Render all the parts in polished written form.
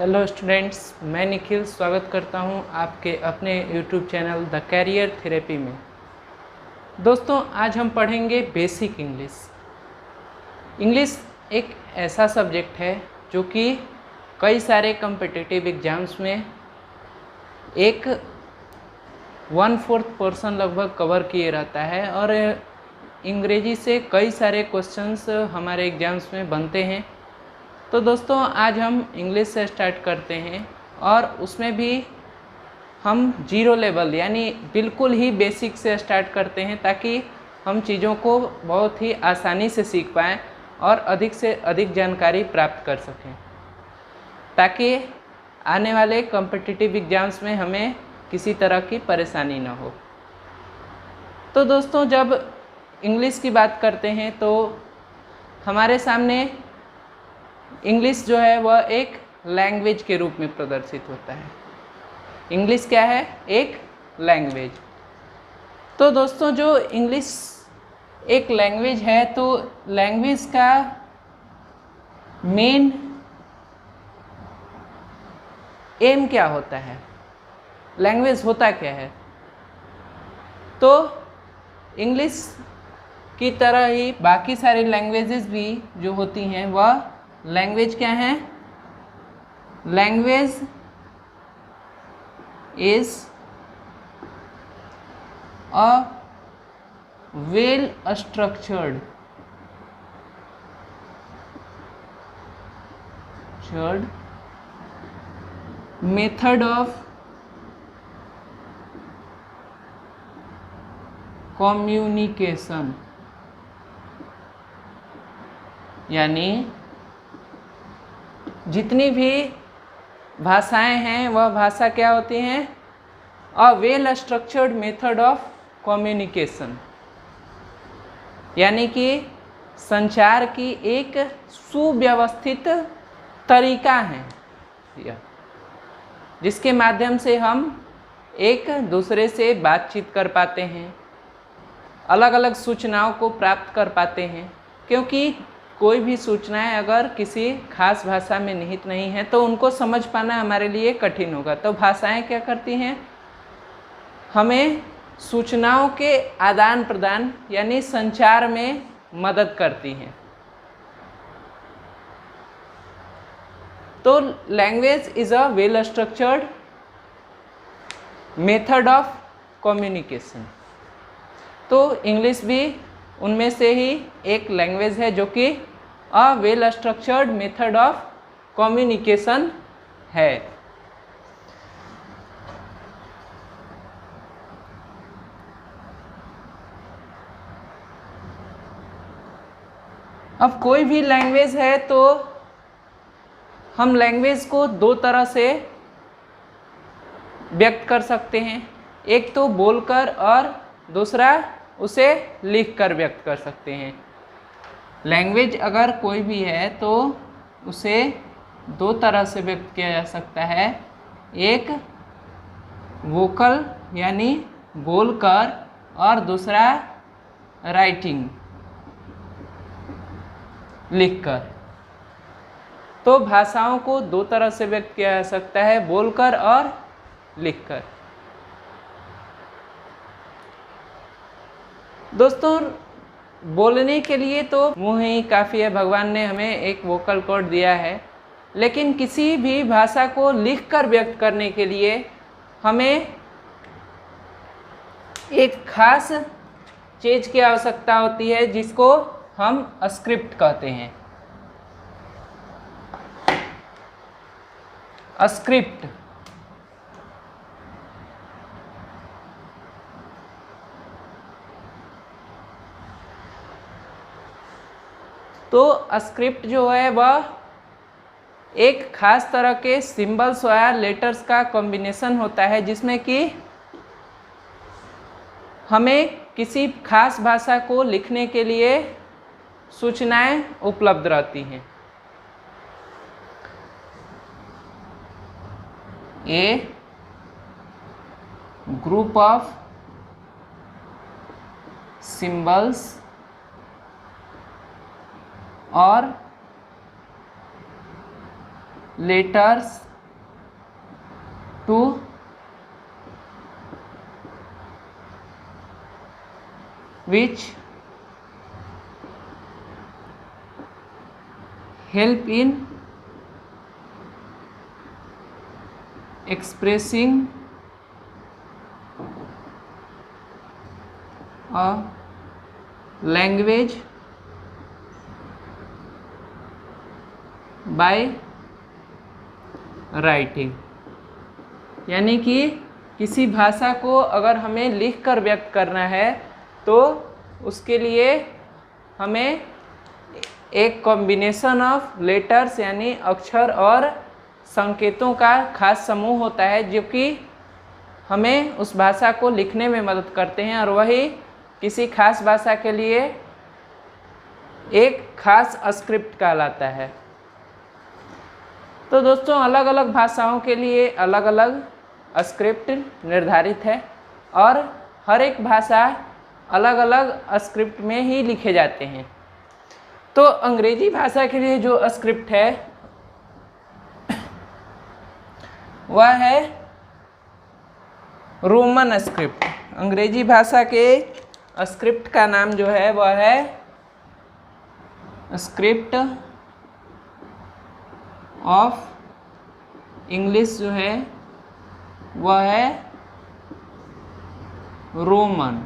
Hello students, मैं निखिल स्वागत करता हूं आपके अपने YouTube channel the career therapy में। दोस्तों, आज हम पढ़ेंगे बेसिक इंग्लिश। इंग्लिश एक ऐसा सब्जेक्ट है जो कि कई सारे कम्पिटिटिव एग्ज़ाम्स में एक 1/4 पोर्शन लगभग कवर किए रहता है और अंग्रेजी से कई सारे क्वेश्चंस हमारे एग्ज़ाम्स में बनते हैं। तो दोस्तों, आज हम इंग्लिश से स्टार्ट करते हैं और उसमें भी हम जीरो लेवल यानी बिल्कुल ही बेसिक से स्टार्ट करते हैं ताकि हम चीज़ों को बहुत ही आसानी से सीख पाएँ और अधिक से अधिक जानकारी प्राप्त कर सकें, ताकि आने वाले कॉम्पिटिटिव एग्ज़ाम्स में हमें किसी तरह की परेशानी ना हो। तो दोस्तों, जब इंग्लिश की बात करते हैं तो हमारे सामने इंग्लिश जो है वह एक लैंग्वेज के रूप में प्रदर्शित होता है। इंग्लिश क्या है? एक लैंग्वेज। तो दोस्तों, जो इंग्लिश एक लैंग्वेज है तो लैंग्वेज का मेन एम क्या होता है? लैंग्वेज होता क्या है? तो इंग्लिश की तरह ही बाकी सारी लैंग्वेजेस भी जो होती हैं वह लैंग्वेज क्या है? Language is a well structured method of communication, यानी जितनी भी भाषाएं हैं वह भाषा क्या होती हैं? A well structured method of communication, यानी कि संचार की एक सुव्यवस्थित तरीका है यह, जिसके माध्यम से हम एक दूसरे से बातचीत कर पाते हैं, अलग अलग सूचनाओं को प्राप्त कर पाते हैं। क्योंकि कोई भी सूचनाएं अगर किसी खास भाषा में निहित नहीं है तो उनको समझ पाना हमारे लिए कठिन होगा। तो भाषाएं क्या करती हैं? हमें सूचनाओं के आदान प्रदान यानी संचार में मदद करती हैं। तो language is a well structured method of communication. तो इंग्लिश भी उनमें से ही एक लैंग्वेज है जो कि a well structured method of communication है। अब कोई भी लैंग्वेज है तो हम लैंग्वेज को दो तरह से व्यक्त कर सकते हैं। एक तो बोलकर और दूसरा उसे लिखकर व्यक्त कर सकते हैं। लैंग्वेज अगर कोई भी है तो उसे दो तरह से व्यक्त किया जा सकता है। एक वोकल यानी बोलकर और दूसरा राइटिंग लिखकर। तो भाषाओं को दो तरह से व्यक्त किया जा सकता है, बोलकर और लिखकर। दोस्तों, बोलने के लिए तो मुंह ही काफ़ी है, भगवान ने हमें एक वोकल कॉर्ड दिया है, लेकिन किसी भी भाषा को लिखकर व्यक्त करने के लिए हमें एक खास चीज़ की आवश्यकता होती है जिसको हम स्क्रिप्ट कहते हैं। स्क्रिप्ट तो स्क्रिप्ट जो है वह एक खास तरह के सिंबल्स या लेटर्स का कॉम्बिनेशन होता है जिसमें कि हमें किसी खास भाषा को लिखने के लिए सूचनाएं उपलब्ध रहती हैं। ए ग्रुप ऑफ सिंबल्स और letters to which help in expressing a language by writing। यानी कि किसी भाषा को अगर हमें लिखकर व्यक्त करना है तो उसके लिए हमें एक कॉम्बिनेशन ऑफ लेटर्स यानी अक्षर और संकेतों का खास समूह होता है जो कि हमें उस भाषा को लिखने में मदद करते हैं, और वही किसी खास भाषा के लिए एक खास स्क्रिप्ट कहलाता है। तो दोस्तों अलग अलग भाषाओं के लिए अलग अलग स्क्रिप्ट निर्धारित है और हर एक भाषा अलग अलग स्क्रिप्ट में ही लिखे जाते हैं। तो अंग्रेजी भाषा के लिए जो स्क्रिप्ट है वह है रोमन स्क्रिप्ट। अंग्रेजी भाषा के स्क्रिप्ट का नाम जो है वह है स्क्रिप्ट ऑफ इंग्लिश, जो है वह है रोमन।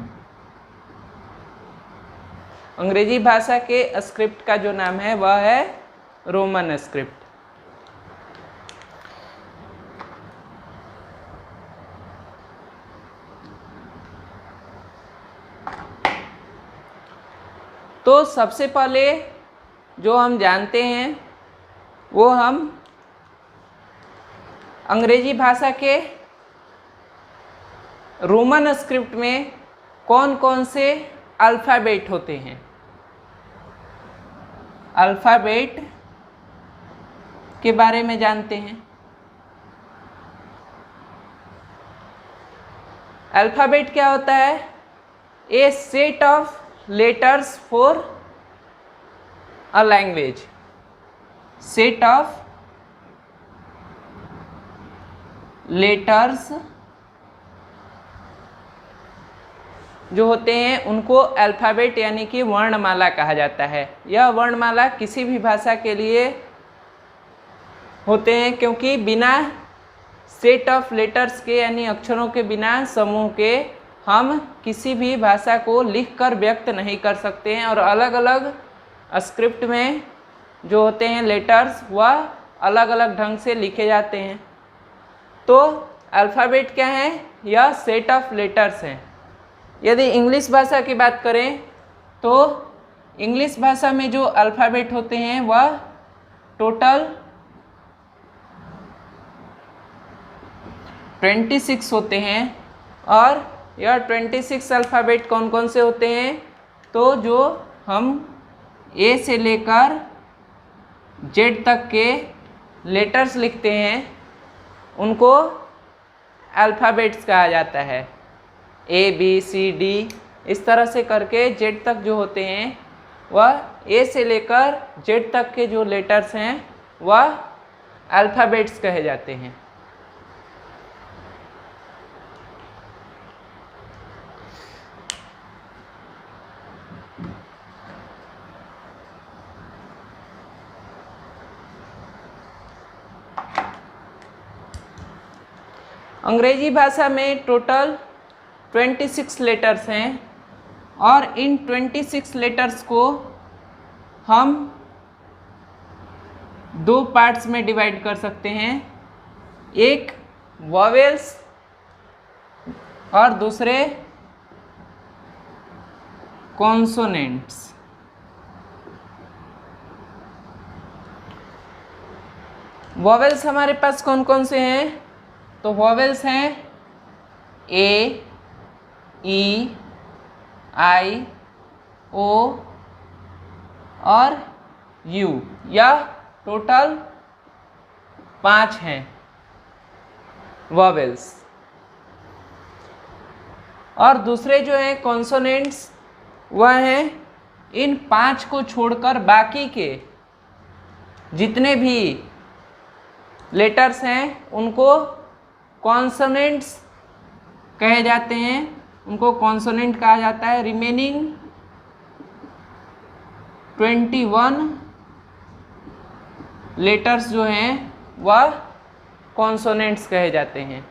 अंग्रेजी भाषा के स्क्रिप्ट का जो नाम है वह है रोमन स्क्रिप्ट। तो सबसे पहले जो हम जानते हैं वो हम अंग्रेजी भाषा के रोमन स्क्रिप्ट में कौन कौन से अल्फ़ाबेट होते हैं। अल्फ़ाबेट के बारे में जानते हैं। अल्फ़ाबेट क्या होता है? A set of letters for a language. Set of letters जो होते हैं उनको अल्फ़ाबेट यानी कि वर्णमाला कहा जाता है। यह वर्णमाला किसी भी भाषा के लिए होते हैं क्योंकि बिना सेट ऑफ लेटर्स के यानी अक्षरों के बिना समूह के हम किसी भी भाषा को लिखकर व्यक्त नहीं कर सकते हैं, और अलग अलग स्क्रिप्ट में जो होते हैं लेटर्स वह अलग अलग ढंग से लिखे जाते हैं। तो अल्फ़ाबेट क्या है? यह सेट ऑफ लेटर्स हैं। यदि इंग्लिश भाषा की बात करें तो इंग्लिश भाषा में जो अल्फ़ाबेट होते हैं वह टोटल 26 होते हैं। और यह 26 अल्फ़ाबेट कौन कौन से होते हैं? तो जो हम ए से लेकर जेड तक के लेटर्स लिखते हैं उनको अल्फ़ाबेट्स कहा जाता है। ए बी सी डी इस तरह से करके जेड तक जो होते हैं वह ए से लेकर जेड तक के जो लेटर्स हैं वह अल्फ़ाबेट्स कहे जाते हैं। अंग्रेजी भाषा में टोटल 26 लेटर्स हैं और इन 26 लेटर्स को हम दो पार्ट्स में डिवाइड कर सकते हैं, एक वॉवेल्स और दूसरे कॉन्सोनेंट्स। वॉवेल्स हमारे पास कौन कौन से हैं? तो वॉवेल्स हैं ए, ई, आई, ओ और यू। यह टोटल 5 हैं वॉवेल्स। और दूसरे जो हैं कॉन्सोनेंट्स वह हैं इन 5 को छोड़कर बाकी के जितने भी लेटर्स हैं उनको कॉन्सोनेंट्स कहे जाते हैं, उनको कॉन्सोनेंट कहा जाता है। रिमेनिंग 21 लेटर्स जो हैं वह कॉन्सोनेंट्स कहे जाते हैं।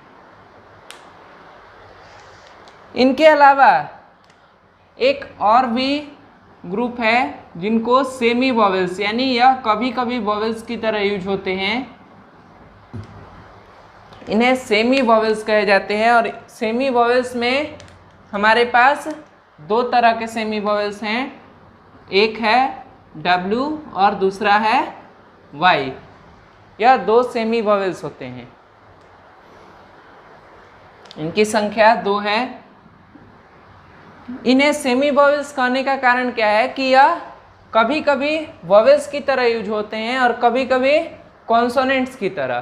इनके अलावा एक और भी ग्रुप है जिनको सेमी वॉवेल्स, यानी यह कभी कभी वॉवेल्स की तरह यूज होते हैं, इन्हें सेमी वॉवेल्स कहे जाते हैं। और सेमी वॉवेल्स में हमारे पास दो तरह के सेमी वॉवेल्स हैं, एक है W और दूसरा है Y। यह दो सेमी वॉवेल्स होते हैं, इनकी संख्या 2 है। इन्हें सेमी वॉवेल्स कहने का कारण क्या है कि यह कभी कभी वॉवेल्स की तरह यूज होते हैं और कभी कभी कॉन्सोनेंट्स की तरह।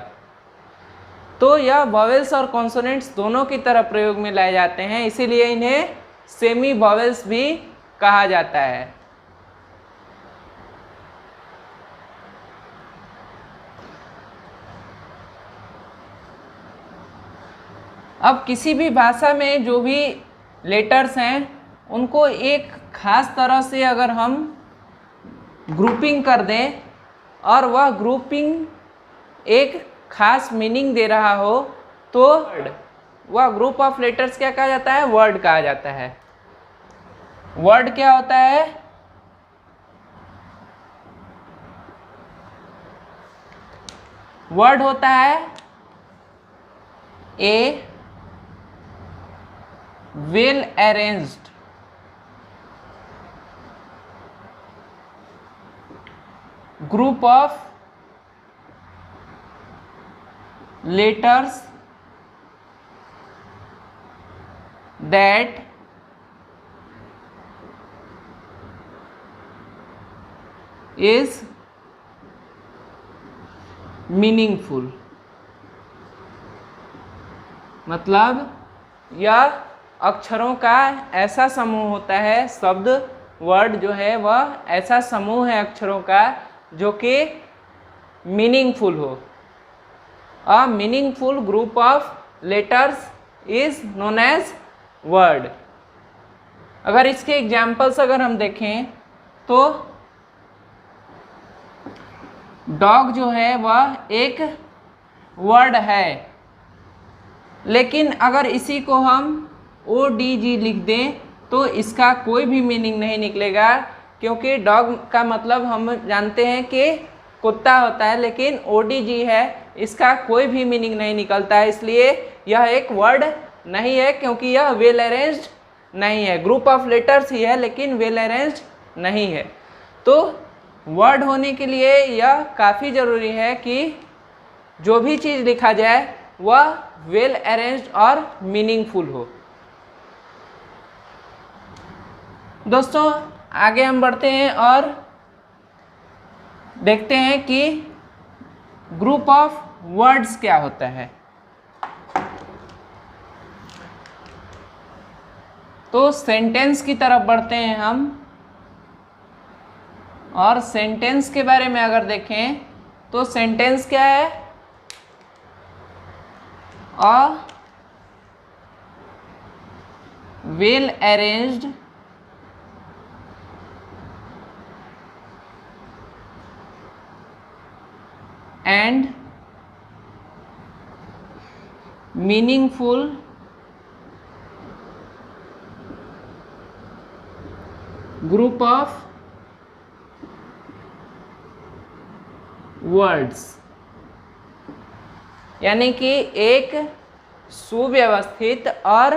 तो यह वॉवेल्स और कॉन्सोनेंट्स दोनों की तरह प्रयोग में लाए जाते हैं, इसीलिए इन्हें सेमी वॉवेल्स भी कहा जाता है। अब किसी भी भाषा में जो भी लेटर्स हैं उनको एक खास तरह से अगर हम ग्रुपिंग कर दें और वह ग्रुपिंग एक खास मीनिंग दे रहा हो तो वह ग्रुप ऑफ लेटर्स क्या कहा जाता है? वर्ड कहा जाता है। वर्ड क्या होता है? वर्ड होता है a well arranged group of letters that is meaningful। मतलब यह अक्षरों का ऐसा समूह होता है, शब्द वर्ड जो है वह ऐसा समूह है अक्षरों का जो कि मीनिंगफुल हो। A meaningful group of letters is known as word. अगर इसके एग्जाम्पल्स अगर हम देखें तो डॉग जो है वह एक वर्ड है, लेकिन अगर इसी को हम ODG लिख दें तो इसका कोई भी मीनिंग नहीं निकलेगा, क्योंकि डॉग का मतलब हम जानते हैं कि कुत्ता होता है, लेकिन ODG है, इसका कोई भी मीनिंग नहीं निकलता है, इसलिए यह एक वर्ड नहीं है, क्योंकि यह वेल अरेंज्ड नहीं है। ग्रुप ऑफ लेटर्स ही है लेकिन वेल अरेंज्ड नहीं है। तो वर्ड होने के लिए यह काफ़ी ज़रूरी है कि जो भी चीज़ लिखा जाए वह वेल अरेंज्ड और मीनिंगफुल हो। दोस्तों आगे हम बढ़ते हैं और देखते हैं कि ग्रुप ऑफ वर्ड्स क्या होता है। तो सेंटेंस की तरफ बढ़ते हैं हम, और सेंटेंस के बारे में अगर देखें तो सेंटेंस क्या है? A well arranged and meaningful group of words, यानी कि एक सुव्यवस्थित और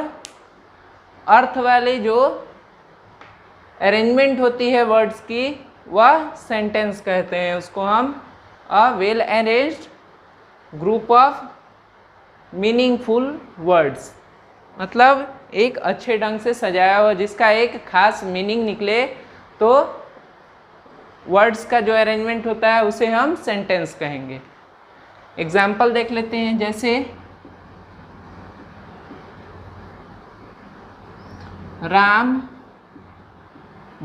अर्थ वाली जो अरेंजमेंट होती है वर्ड्स की वह सेंटेंस कहते हैं। उसको हम a well arranged group of meaningful words, मतलब एक अच्छे ढंग से सजाया हुआ जिसका एक खास मीनिंग निकले, तो वर्ड्स का जो अरेंजमेंट होता है उसे हम सेंटेंस कहेंगे। एग्जाम्पल देख लेते हैं, जैसे राम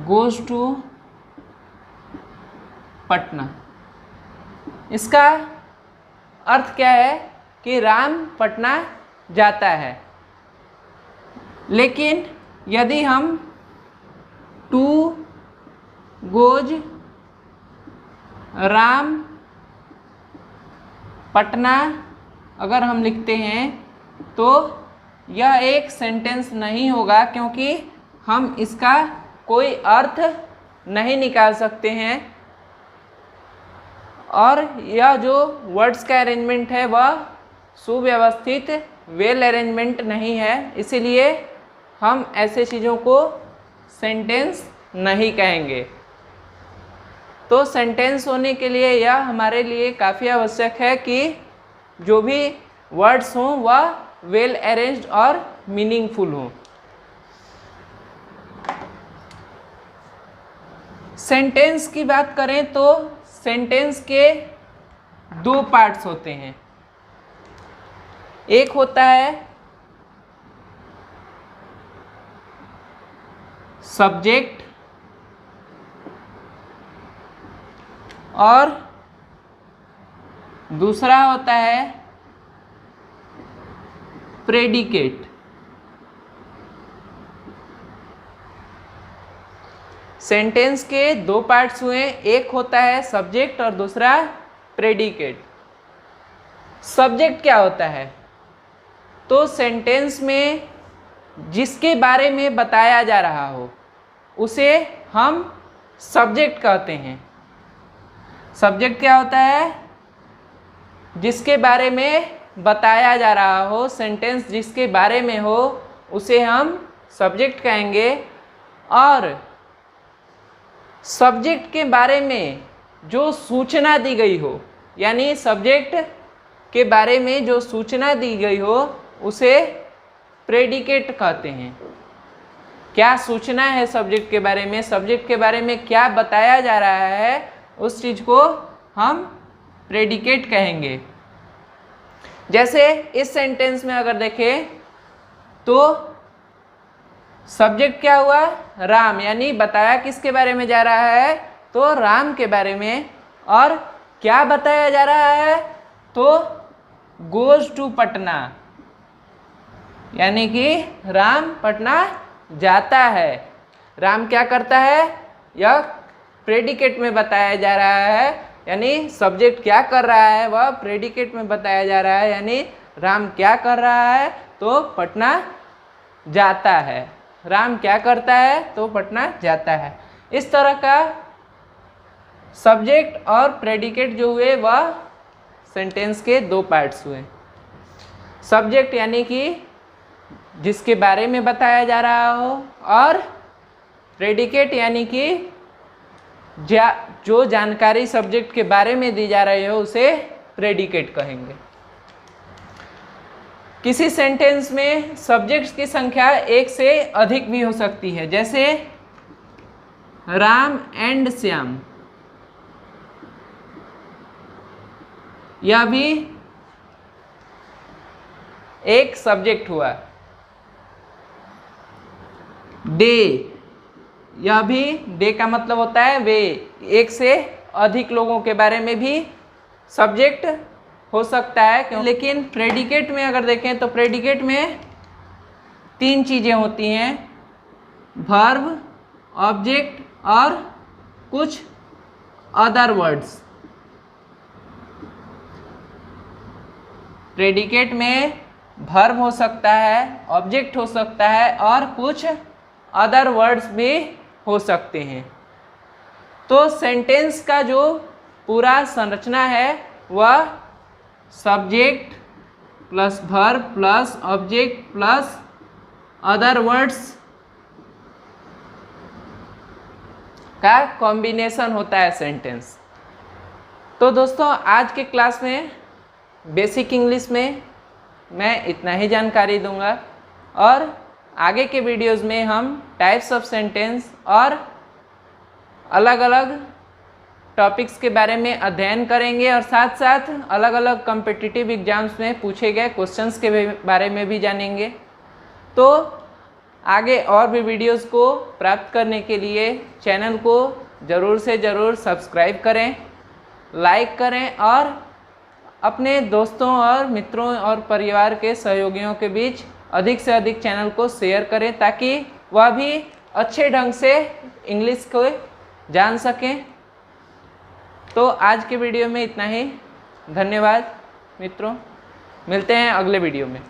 गोज टू पटना। इसका अर्थ क्या है कि राम पटना जाता है। लेकिन यदि हम टू गोज राम पटना अगर हम लिखते हैं तो यह एक सेंटेंस नहीं होगा, क्योंकि हम इसका कोई अर्थ नहीं निकाल सकते हैं और यह जो वर्ड्स का अरेंजमेंट है वह सुव्यवस्थित वेल अरेंजमेंट नहीं है, इसीलिए हम ऐसे चीज़ों को सेंटेंस नहीं कहेंगे। तो सेंटेंस होने के लिए यह हमारे लिए काफ़ी आवश्यक है कि जो भी वर्ड्स हों वह वेल अरेंज्ड और मीनिंगफुल हों। सेंटेंस की बात करें तो सेंटेंस के दो पार्ट्स होते हैं। एक होता है सब्जेक्ट और दूसरा होता है प्रेडिकेट। सेंटेंस के दो पार्ट्स हुए, एक होता है सब्जेक्ट और दूसरा प्रेडिकेट। सब्जेक्ट क्या होता है? तो सेंटेंस में जिसके बारे में बताया जा रहा हो उसे हम सब्जेक्ट कहते हैं। सब्जेक्ट क्या होता है? जिसके बारे में बताया जा रहा हो, सेंटेंस जिसके बारे में हो उसे हम सब्जेक्ट कहेंगे। और सब्जेक्ट के बारे में जो सूचना दी गई हो, यानी सब्जेक्ट के बारे में जो सूचना दी गई हो उसे प्रेडिकेट कहते हैं। क्या सूचना है सब्जेक्ट के बारे में, सब्जेक्ट के बारे में क्या बताया जा रहा है, उस चीज़ को हम प्रेडिकेट कहेंगे। जैसे इस सेंटेंस में अगर देखें तो सब्जेक्ट क्या हुआ? राम, यानी बताया किसके बारे में जा रहा है? तो राम के बारे में। और क्या बताया जा रहा है? तो गोज टू पटना, यानी कि राम पटना जाता है। राम क्या करता है? यह प्रेडिकेट में बताया जा रहा है, यानी सब्जेक्ट क्या कर रहा है वह प्रेडिकेट में बताया जा रहा है, यानी राम क्या कर रहा है? तो पटना जाता है। राम क्या करता है? तो पटना जाता है। इस तरह का सब्जेक्ट और प्रेडिकेट जो हुए वह सेंटेंस के दो पार्ट्स हुए। सब्जेक्ट यानी कि जिसके बारे में बताया जा रहा हो, और प्रेडिकेट यानी कि जो जानकारी सब्जेक्ट के बारे में दी जा रही हो उसे प्रेडिकेट कहेंगे। किसी सेंटेंस में सब्जेक्ट्स की संख्या एक से अधिक भी हो सकती है, जैसे राम एंड श्याम, यह भी एक सब्जेक्ट हुआ। डे, यह भी डे का मतलब होता है वे, एक से अधिक लोगों के बारे में भी सब्जेक्ट हो सकता है क्यों। लेकिन प्रेडिकेट में अगर देखें तो प्रेडिकेट में तीन चीज़ें होती हैं, वर्ब, ऑब्जेक्ट और कुछ अदर वर्ड्स। प्रेडिकेट में वर्ब हो सकता है, ऑब्जेक्ट हो सकता है और कुछ अदर वर्ड्स भी हो सकते हैं। तो सेंटेंस का जो पूरा संरचना है वह subject plus verb plus object plus other words का कॉम्बिनेशन होता है सेंटेंस। तो दोस्तों आज के क्लास में बेसिक इंग्लिश में मैं इतना ही जानकारी दूंगा, और आगे के वीडियोस में हम टाइप्स ऑफ सेंटेंस और अलग अलग टॉपिक्स के बारे में अध्ययन करेंगे, और साथ साथ अलग अलग कॉम्पिटिटिव एग्जाम्स में पूछे गए क्वेश्चंस के बारे में भी जानेंगे। तो आगे और भी वीडियोस को प्राप्त करने के लिए चैनल को ज़रूर से ज़रूर सब्सक्राइब करें, लाइक करें और अपने दोस्तों और मित्रों और परिवार के सहयोगियों के बीच अधिक से अधिक चैनल को शेयर करें ताकि वह भी अच्छे ढंग से इंग्लिश को जान सकें। तो आज के वीडियो में इतना ही। धन्यवाद मित्रों, मिलते हैं अगले वीडियो में।